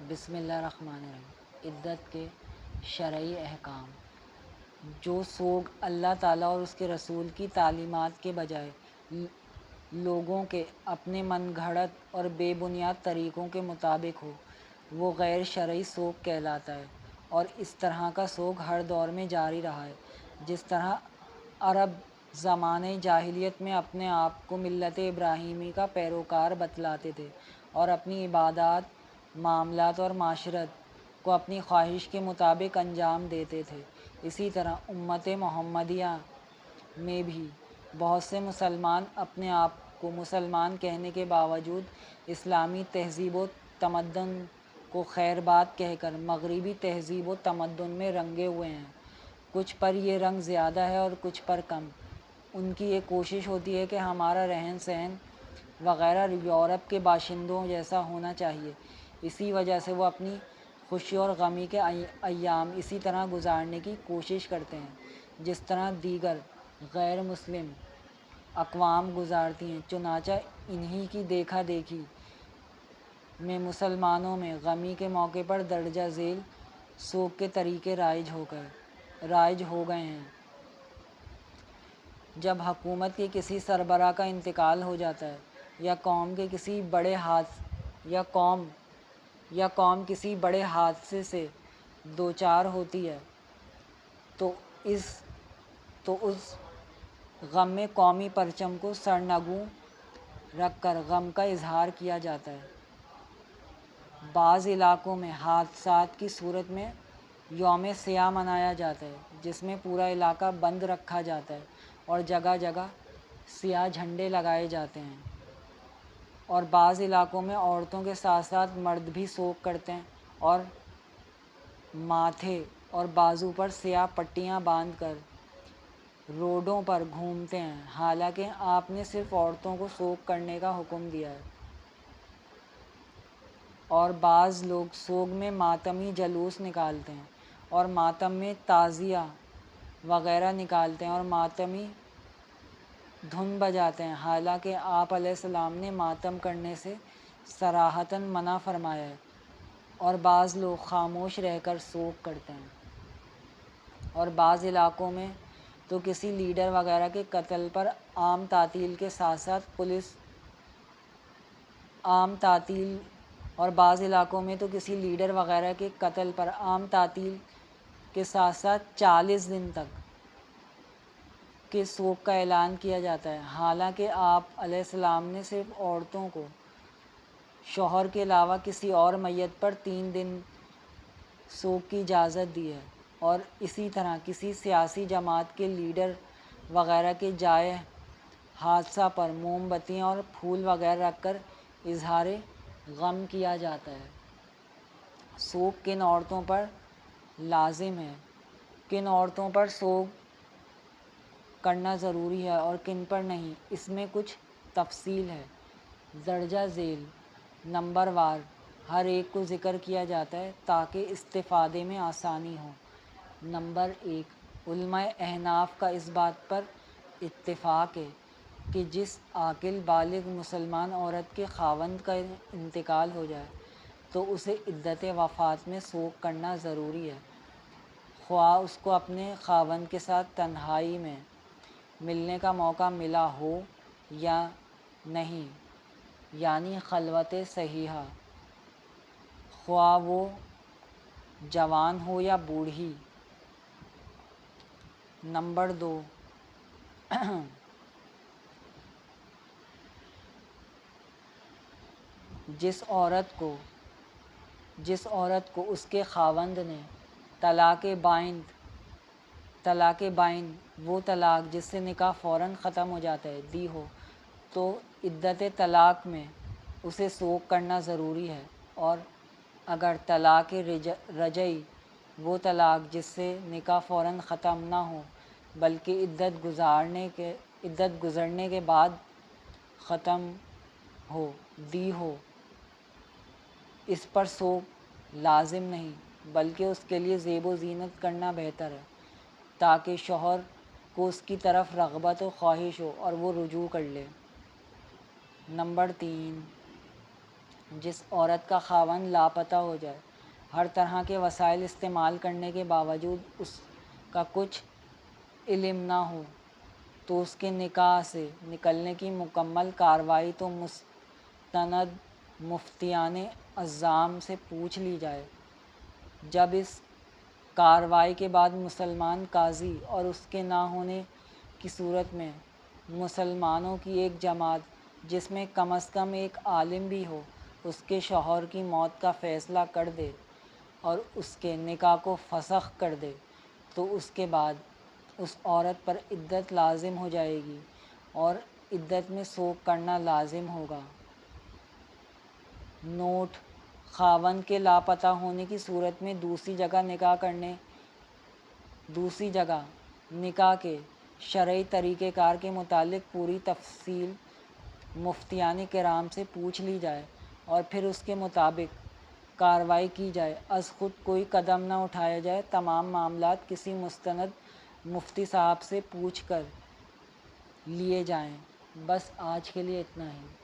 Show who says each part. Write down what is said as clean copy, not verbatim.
Speaker 1: بسم اللہ الرحمن الرحیم۔ عدت کے شرعی احکام۔ جو سوگ اللہ تعالیٰ اور اس کے رسول کی تعلیمات کے بجائے لوگوں کے اپنے من گھڑت اور بے بنیاد طریقوں کے مطابق ہو وہ غیر شرعی سوگ کہلاتا ہے، اور اس طرح کا سوگ ہر دور میں جاری رہا ہے۔ جس طرح عرب زمانۂ جاہلیت میں اپنے آپ کو ملت ابراہیمی کا پیروکار بتلاتے تھے اور اپنی عبادات، معاملات اور معاشرت کو اپنی خواہش کے مطابق انجام دیتے تھے، اسی طرح امت محمدیہ میں بھی بہت سے مسلمان اپنے آپ کو مسلمان کہنے کے باوجود اسلامی تہذیب و تمدن کو خیر بات کہہ کر مغربی تہذیب و تمدن میں رنگے ہوئے ہیں۔ کچھ پر یہ رنگ زیادہ ہے اور کچھ پر کم۔ ان کی یہ کوشش ہوتی ہے کہ ہمارا رہن سہن وغیرہ یورپ کے باشندوں جیسا ہونا چاہیے۔ اسی وجہ سے وہ اپنی خوشی اور غمی کے ایام اسی طرح گزارنے کی کوشش کرتے ہیں جس طرح دیگر غیر مسلم اقوام گزارتی ہیں۔ چنانچہ انہی کی دیکھا دیکھی میں مسلمانوں میں غمی کے موقع پر درجہ ذیل سوگ کے طریقے رائج ہو گئے ہیں۔ جب حکومت کے کسی سربراہ کا انتقال ہو جاتا ہے یا قوم کسی بڑے حادثے سے دوچار ہوتی ہے تو اس غم میں قومی پرچم کو سرنگوں رکھ کر غم کا اظہار کیا جاتا ہے۔ بعض علاقوں میں حادثات کی صورت میں یوم سیاہ منایا جاتا ہے جس میں پورا علاقہ بند رکھا جاتا ہے اور جگہ جگہ سیاہ جھنڈے لگائے جاتے ہیں، اور بعض علاقوں میں عورتوں کے ساتھ ساتھ مرد بھی سوگ کرتے ہیں اور ماتھے اور بازو پر سیاہ پٹیاں باندھ کر روڈوں پر گھومتے ہیں، حالانکہ آپ نے صرف عورتوں کو سوگ کرنے کا حکم دیا ہے۔ اور بعض لوگ سوگ میں ماتمی جلوس نکالتے ہیں اور ماتم میں تعزیہ وغیرہ نکالتے ہیں اور ماتمی دھن بجاتے ہیں، حالانکہ آپ علیہ السلام نے ماتم کرنے سے صراحتاً منع فرمایا ہے۔ اور بعض لوگ خاموش رہ کر سوگ کرتے ہیں۔ اور بعض علاقوں میں تو کسی لیڈر وغیرہ کے قتل پر عام تعطیل کے ساتھ ساتھ 40 دن تک کے سوگ کا اعلان کیا جاتا ہے، حالانکہ آپ علیہ السلام نے صرف عورتوں کو شوہر کے علاوہ کسی اور میت پر 3 دن سوگ کی اجازت دی ہے۔ اور اسی طرح کسی سیاسی جماعت کے لیڈر وغیرہ کے جائے حادثہ پر موم بتیاں اور پھول وغیرہ رکھ کر اظہار غم کیا جاتا ہے۔ سوگ کن عورتوں پر لازم ہے، کن عورتوں پر سوگ کرنا ضروری ہے اور کن پر نہیں، اس میں کچھ تفصیل ہے۔ درجہ ذیل نمبر وار ہر ایک کو ذکر کیا جاتا ہے تاکہ استفادے میں آسانی ہو۔ نمبر 1، علماء احناف کا اس بات پر اتفاق ہے کہ جس عاقل بالغ مسلمان عورت کے خاوند کا انتقال ہو جائے تو اسے عدت وفات میں سوگ کرنا ضروری ہے، خواہ اس کو اپنے خاوند کے ساتھ تنہائی میں ملنے کا موقع ملا ہو یا نہیں، یعنی خلوت صحیحہ، خواہ وہ جوان ہو یا بوڑھی۔ نمبر 2، جس عورت کو اس کے خاوند نے طلاق بائن وہ طلاق جس سے نکاح فوراً ختم ہو جاتا ہے دی ہو تو عدت طلاق میں اسے سوگ کرنا ضروری ہے، اور اگر طلاق رجعی وہ طلاق جس سے نکاح فوراً ختم نہ ہو بلکہ عدت گزرنے کے بعد ختم ہو دی ہو، اس پر سوگ لازم نہیں بلکہ اس کے لیے زیب و زینت کرنا بہتر ہے تاکہ شوہر کو اس کی طرف رغبت و خواہش ہو اور وہ رجوع کر لے۔ نمبر 3، جس عورت کا خاوند لاپتہ ہو جائے، ہر طرح کے وسائل استعمال کرنے کے باوجود اس کا کچھ علم نہ ہو، تو اس کے نکاح سے نکلنے کی مکمل کارروائی تو مستند مفتیان اعظام سے پوچھ لی جائے۔ جب اس کارروائی کے بعد مسلمان قاضی اور اس کے نہ ہونے کی صورت میں مسلمانوں کی ایک جماعت جس میں کم از کم ایک عالم بھی ہو اس کے شوہر کی موت کا فیصلہ کر دے اور اس کے نکاح کو فسخ کر دے، تو اس کے بعد اس عورت پر عدت لازم ہو جائے گی اور عدت میں سوگ کرنا لازم ہوگا۔ نوٹ: خاوند کے لاپتہ ہونے کی صورت میں دوسری جگہ نکاح کے شرعی طریقہ کار کے متعلق پوری تفصیل مفتیان کرام سے پوچھ لی جائے اور پھر اس کے مطابق کارروائی کی جائے۔ از خود کوئی قدم نہ اٹھایا جائے، تمام معاملات کسی مستند مفتی صاحب سے پوچھ کر لیے جائیں۔ بس آج کے لیے اتنا ہی۔